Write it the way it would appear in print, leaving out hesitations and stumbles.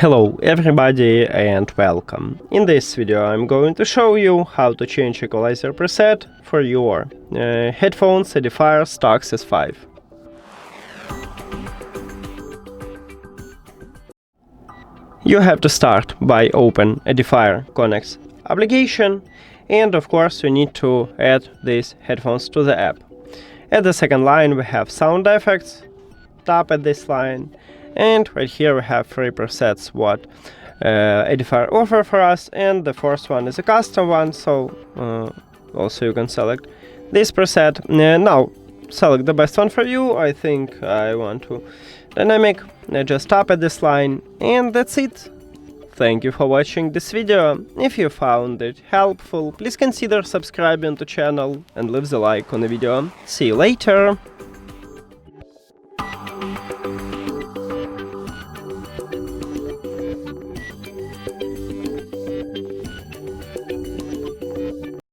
Hello everybody and welcome. In this video I'm going to show you how to change Equalizer preset for your headphones EDIFIER STAX S5. You have to start by open EDIFIER Connect application, and of course you need to add these headphones to the app. At the second line we have sound effects. Tap at this line, and right here we have 3 presets what EDIFIER offer for us, and the first one is a custom one, so also you can select this preset. Now select the best one for you. I think I want to dynamic. Just tap at this line, and that's it. Thank you for watching this video. If you found it helpful, please consider subscribing to the channel and leave the like on the video. See you later!